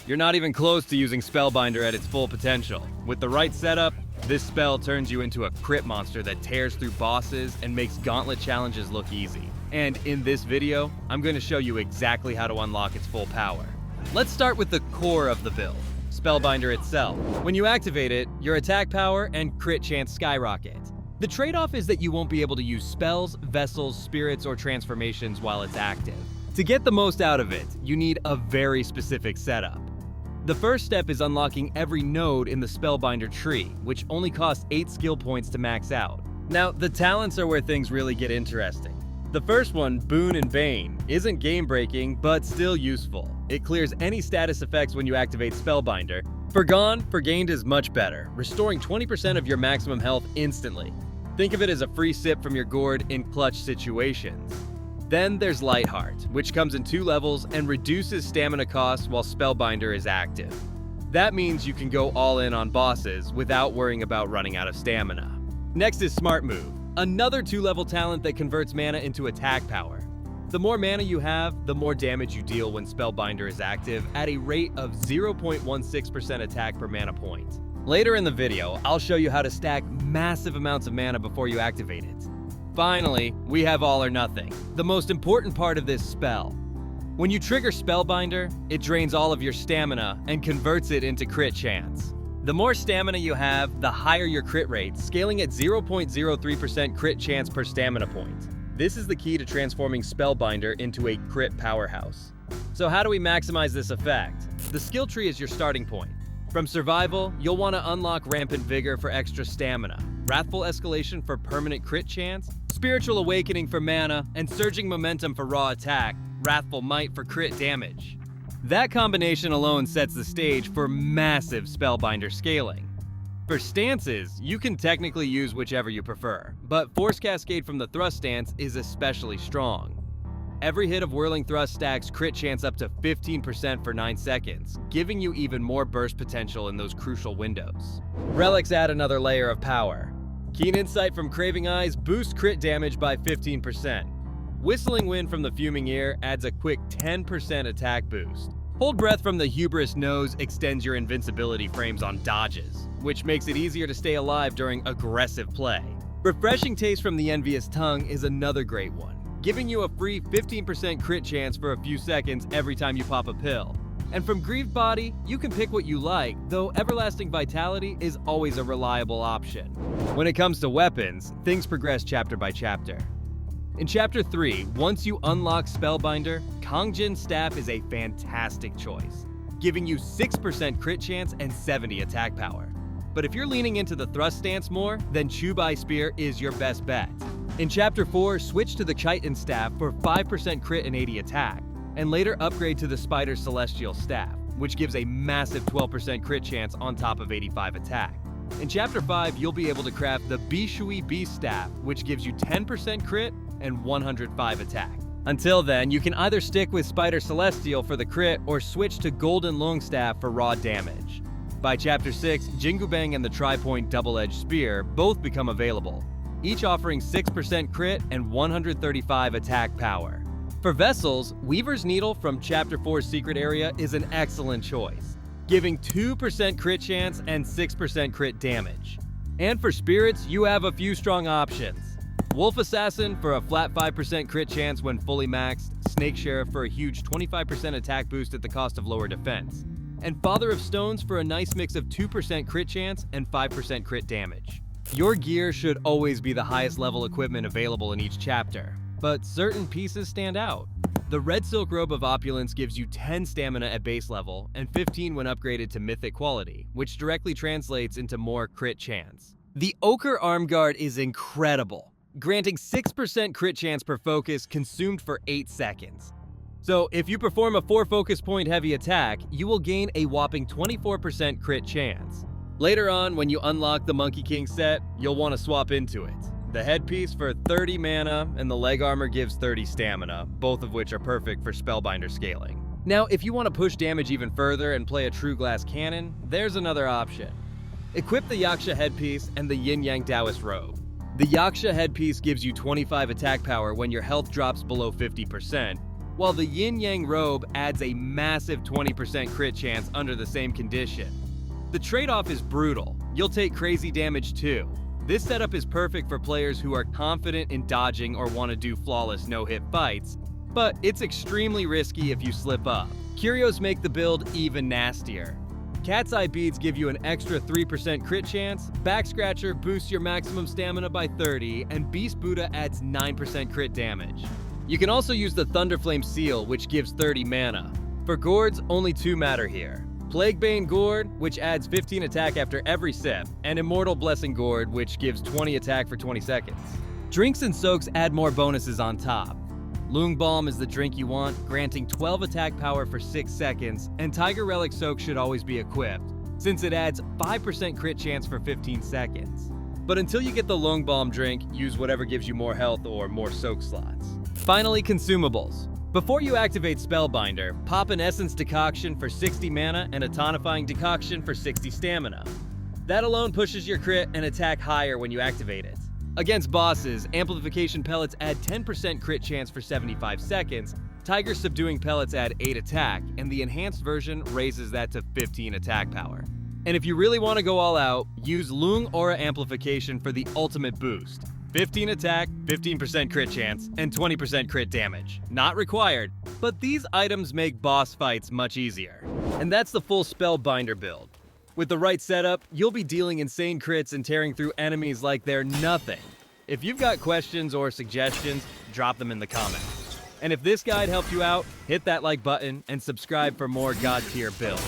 You're not even close to using Spellbinder at its full potential. With the right setup, this spell turns you into a crit monster that tears through bosses and makes gauntlet challenges look easy. And in this video, I'm going to show you exactly how to unlock its full power. Let's start with the core of the build, Spellbinder itself. When you activate it, your attack power and crit chance skyrocket. The trade-off is that you won't be able to use spells, vessels, spirits, or transformations while it's active. To get the most out of it, you need a very specific setup. The first step is unlocking every node in the Spellbinder tree, which only costs 8 skill points to max out. Now, the talents are where things really get interesting. The first one, Boon and Bane, isn't game-breaking, but still useful. It clears any status effects when you activate Spellbinder. For Gone, for Gained is much better, restoring 20% of your maximum health instantly. Think of it as a free sip from your gourd in clutch situations. Then there's Lightheart, which comes in 2 levels and reduces stamina costs while Spellbinder is active. That means you can go all in on bosses without worrying about running out of stamina. Next is Smart Move, another 2-level talent that converts mana into attack power. The more mana you have, the more damage you deal when Spellbinder is active at a rate of 0.16% attack per mana point. Later in the video, I'll show you how to stack massive amounts of mana before you activate it. Finally, we have All or Nothing, the most important part of this spell. When you trigger Spellbinder, it drains all of your stamina and converts it into crit chance. The more stamina you have, the higher your crit rate, scaling at 0.03% crit chance per stamina point. This is the key to transforming Spellbinder into a crit powerhouse. So how do we maximize this effect? The skill tree is your starting point. From Survival, you'll want to unlock Rampant Vigor for extra stamina, Wrathful Escalation for permanent crit chance, Spiritual Awakening for mana, and Surging Momentum for raw attack, Wrathful Might for crit damage. That combination alone sets the stage for massive Spellbinder scaling. For stances, you can technically use whichever you prefer, but Force Cascade from the Thrust stance is especially strong. Every hit of Whirling Thrust stacks crit chance up to 15% for 9 seconds, giving you even more burst potential in those crucial windows. Relics add another layer of power. Keen Insight from Craving Eyes boosts crit damage by 15%. Whistling Wind from the Fuming Ear adds a quick 10% attack boost. Hold Breath from the Hubris Nose extends your invincibility frames on dodges, which makes it easier to stay alive during aggressive play. Refreshing Taste from the Envious Tongue is another great one, giving you a free 15% crit chance for a few seconds every time you pop a pill. And from Grieved Body, you can pick what you like, though Everlasting Vitality is always a reliable option. When it comes to weapons, things progress chapter by chapter. In Chapter 3, once you unlock Spellbinder, Kongjin's Staff is a fantastic choice, giving you 6% crit chance and 70 attack power. But if you're leaning into the thrust stance more, then Chubai Spear is your best bet. In Chapter 4, switch to the Chitin Staff for 5% crit and 80 attack, and later upgrade to the Spider Celestial Staff, which gives a massive 12% crit chance on top of 85 attack. In Chapter 5, you'll be able to craft the Bishui Beast Staff, which gives you 10% crit and 105 attack. Until then, you can either stick with Spider Celestial for the crit or switch to Golden Loong Staff for raw damage. By Chapter 6, Jingu Bang and the Tri-Point Double-Edged Spear both become available, each offering 6% crit and 135 attack power. For vessels, Weaver's Needle from Chapter 4's Secret Area is an excellent choice, giving 2% crit chance and 6% crit damage. And for spirits, you have a few strong options. Wolf Assassin for a flat 5% crit chance when fully maxed, Snake Sheriff for a huge 25% attack boost at the cost of lower defense, and Father of Stones for a nice mix of 2% crit chance and 5% crit damage. Your gear should always be the highest level equipment available in each chapter, but certain pieces stand out. The Red Silk Robe of Opulence gives you 10 stamina at base level and 15 when upgraded to mythic quality, which directly translates into more crit chance. The Ochre Arm Guard is incredible, granting 6% crit chance per focus consumed for 8 seconds. So if you perform a 4 focus point heavy attack, you will gain a whopping 24% crit chance. Later on, when you unlock the Monkey King set, you'll want to swap into it. The headpiece for 30 mana and the leg armor gives 30 stamina, both of which are perfect for Spellbinder scaling. Now, if you want to push damage even further and play a True Glass Cannon, there's another option. Equip the Yaksha headpiece and the Yin Yang Taoist robe. The Yaksha headpiece gives you 25 attack power when your health drops below 50%, while the Yin Yang robe adds a massive 20% crit chance under the same condition. The trade-off is brutal. You'll take crazy damage too. This setup is perfect for players who are confident in dodging or want to do flawless no-hit fights, but it's extremely risky if you slip up. Curios make the build even nastier. Cat's Eye Beads give you an extra 3% crit chance, Back Scratcher boosts your maximum stamina by 30, and Beast Buddha adds 9% crit damage. You can also use the Thunderflame Seal, which gives 30 mana. For gourds, only 2 matter here. Plaguebane Gourd, which adds 15 attack after every sip, and Immortal Blessing Gourd, which gives 20 attack for 20 seconds. Drinks and soaks add more bonuses on top. Loong Balm is the drink you want, granting 12 attack power for 6 seconds, and Tiger Relic Soak should always be equipped, since it adds 5% crit chance for 15 seconds. But until you get the Loong Balm drink, use whatever gives you more health or more soak slots. Finally, consumables. Before you activate Spellbinder, pop an Essence Decoction for 60 mana and a Tonifying Decoction for 60 stamina. That alone pushes your crit and attack higher when you activate it. Against bosses, Amplification Pellets add 10% crit chance for 75 seconds, Tiger Subduing Pellets add 8 attack, and the enhanced version raises that to 15 attack power. And if you really want to go all out, use Loong Aura Amplification for the ultimate boost. 15 attack, 15% crit chance, and 20% crit damage. Not required, but these items make boss fights much easier. And that's the full Spellbinder build. With the right setup, you'll be dealing insane crits and tearing through enemies like they're nothing. If you've got questions or suggestions, drop them in the comments. And if this guide helped you out, hit that like button and subscribe for more God tier builds.